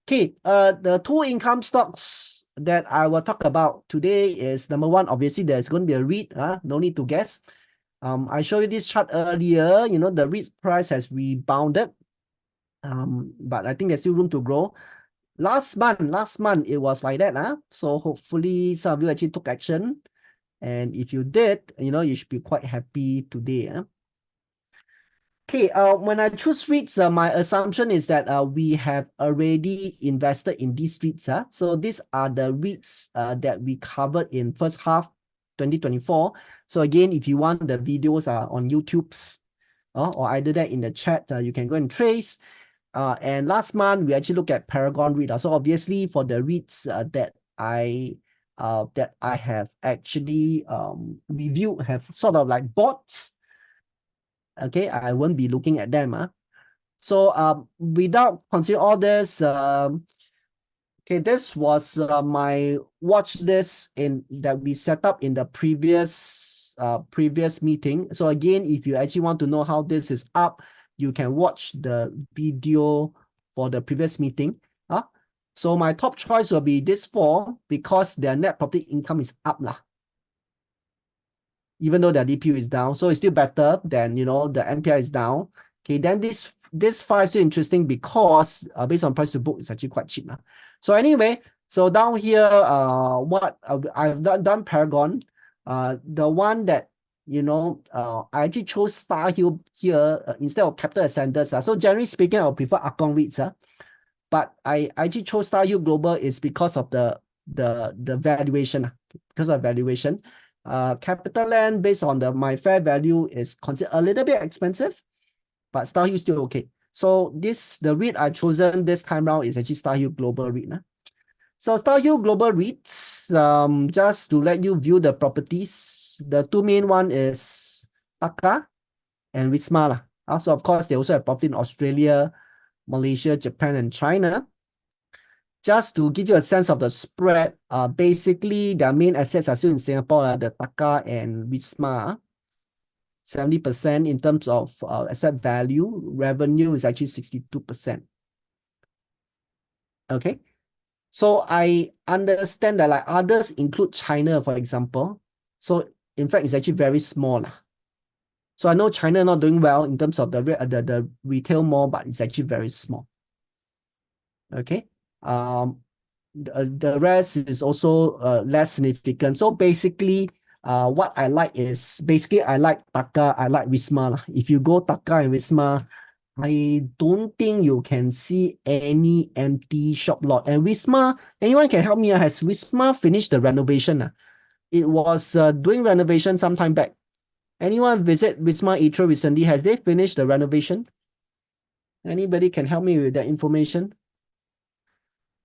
Okay, the two income stocks that I will talk about today is number one, obviously there's going to be a REIT, no need to guess. I showed you this chart earlier, the REIT price has rebounded, but I think there's still room to grow. Last month it was like that, so hopefully some of you actually took action, and if you did, you should be quite happy today. Okay, when I choose REITs, my assumption is that we have already invested in these REITs. So these are the REITs that we covered in first half 2024. So again, if you want the videos on YouTube's or either that in the chat, you can go and trace. And last month, we actually looked at Paragon REIT. So obviously for the REITs that I have actually reviewed, have sort of like bought, okay, I won't be looking at them. So without considering all this, okay, this was my watch list that we set up in the previous meeting. So again, if you actually want to know how this is up, you can watch the video for the previous meeting. So my top choice will be this four because their net property income is up lah. Even though their DPU is down, so it's still better than the NPI is down. Okay, then this five is still interesting because based on price to book, it's actually quite cheap. So anyway, so down here, what I've done Paragon, the one that I actually chose Starhill here instead of Capital Ascenders. So generally speaking, I would prefer Akong REITs. But I actually chose Starhill Global is because of the valuation, because of valuation. CapitaLand based on my fair value is considered a little bit expensive, but Starhill still okay. So the REIT I've chosen this time round is actually Starhill Global REIT. So Starhill Global REITs, just to let you view the properties, the two main one is Taka and Wisma. Also, of course, they also have property in Australia, Malaysia, Japan, and China. Just to give you a sense of the spread, basically their main assets are still in Singapore, the Taka and Wisma. 70% in terms of asset value. Revenue is actually 62%. Okay. So I understand that like others include China, for example. So in fact, it's actually very small. So I know China not doing well in terms of the retail mall, but it's actually very small. Okay. The rest is also less significant. So basically, what I like is I like Taka, I like Wisma. If you go Taka and Wisma, I don't think you can see any empty shop lot. And Wisma, anyone can help me? Has Wisma finished the renovation? It was doing renovation some time back. Anyone visit Wisma Atria recently? Has they finished the renovation? Anybody can help me with that information?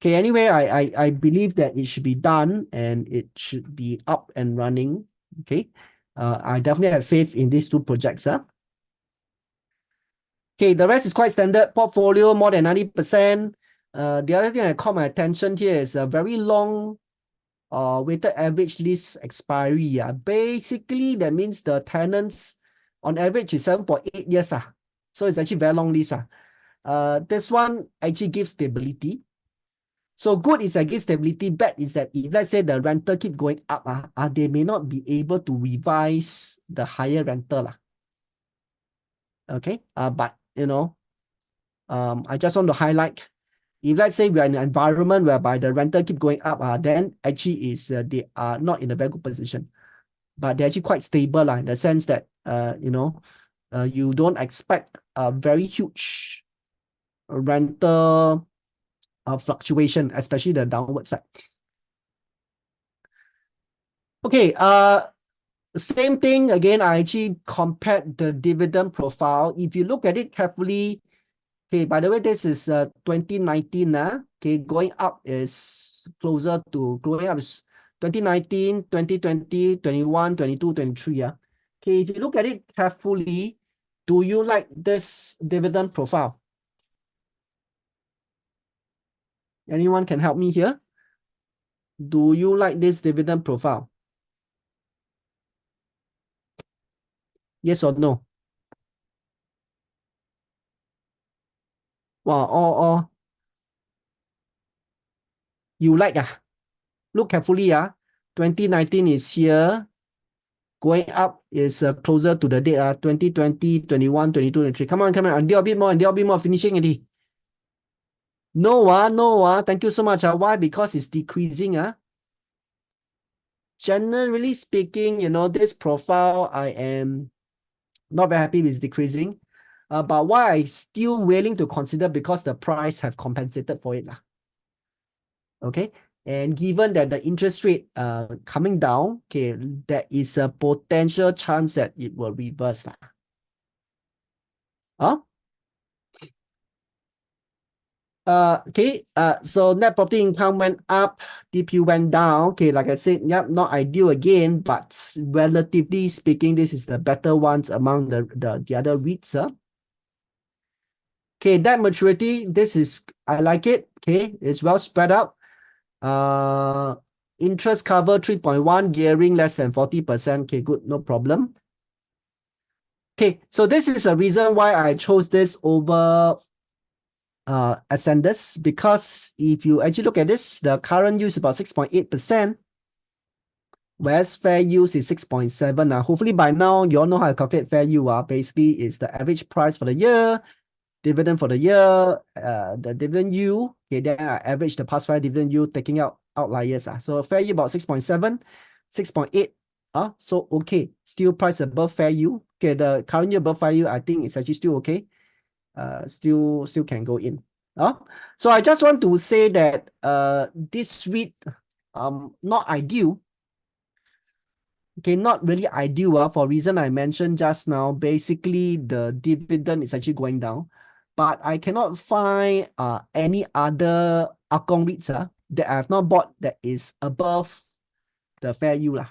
Okay, anyway, I believe that it should be done and it should be up and running. Okay. I definitely have faith in these two projects. Okay, the rest is quite standard. Portfolio more than 90%. The other thing that caught my attention here is a very long weighted average lease expiry. Basically, that means the tenants on average is 7.8 years. So it's actually very long lease. This one actually gives stability. So good is that gives stability. Bad is that if let's say the rental keep going up, they may not be able to revise the higher rental. Okay. But I just want to highlight, if let's say we are in an environment whereby the rental keep going up, then actually they are not in a very good position. But they're actually quite stable in the sense that you don't expect a very huge rental fluctuation, especially the downward side. Okay, same thing again. I actually compared the dividend profile. If you look at it carefully, okay, by the way, this is 2019. Okay, going up is 2019, 2020, 21, 22, 23. Okay, if you look at it carefully, do you like this dividend profile? Anyone can help me here? Do you like this dividend profile? Yes or no? Wow, all You like look carefully 2019 is here. Going up is closer to the date 2020, 21, 22, 23. Come on, until a bit more, finishing already. No, no, thank you so much. Why? Because it's decreasing. Generally speaking, this profile, I am not very happy with decreasing. But why I still willing to consider because the price have compensated for it. Okay. And given that the interest rate coming down, okay, there is a potential chance that it will reverse. Huh? Okay, so net property income went up, DP went down. Okay, like I said, yep, not ideal again, but relatively speaking, this is the better ones among the other REITs. Okay, debt maturity, this is, I like it. Okay, it's well spread out. Interest cover 3.1, gearing less than 40%. Okay, good, no problem. Okay, so this is a reason why I chose this over Ascendus, because if you actually look at this, the current yield is about 6.8%, whereas fair use is 6.7. Hopefully by now, you all know how to calculate fair yield. Basically, it's the average price for the year, dividend for the year, the dividend yield. Okay, then I average the past 5 dividend yield, taking out outliers. So fair yield about 6.7, 6.8. So okay, still price above fair yield. Okay, the current year above fair yield, I think it's actually still okay. Still can go in. So I just want to say that this REIT not ideal. Okay, not really ideal for reason I mentioned just now. Basically, the dividend is actually going down, but I cannot find any other Akong REITs that I have not bought that is above the fair yield.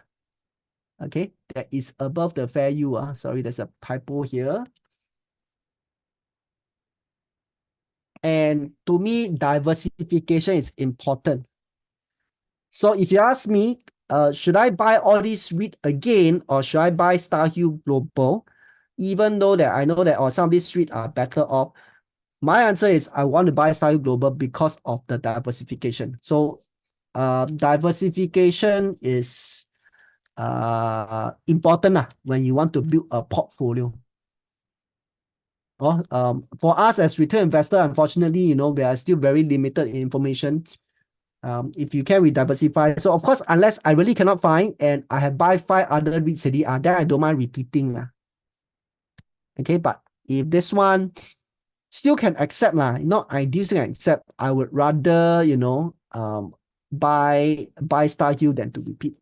Okay, that is above the fair yield. Sorry, there's a typo here. And to me, diversification is important. So if you ask me, should I buy all these REIT again, or should I buy Starhill Global? Even though that I know that some of these REIT are better off, my answer is I want to buy Starhill Global because of the diversification. So diversification is important when you want to build a portfolio. For us as retail investor, unfortunately, we are still very limited in information. If you can, we diversify. So of course, unless I really cannot find and I have buy 5 other REITs already, then I don't mind repeating. Okay, but if this one still can accept, not ideal, still can accept, I would rather, buy Starhill than to repeat.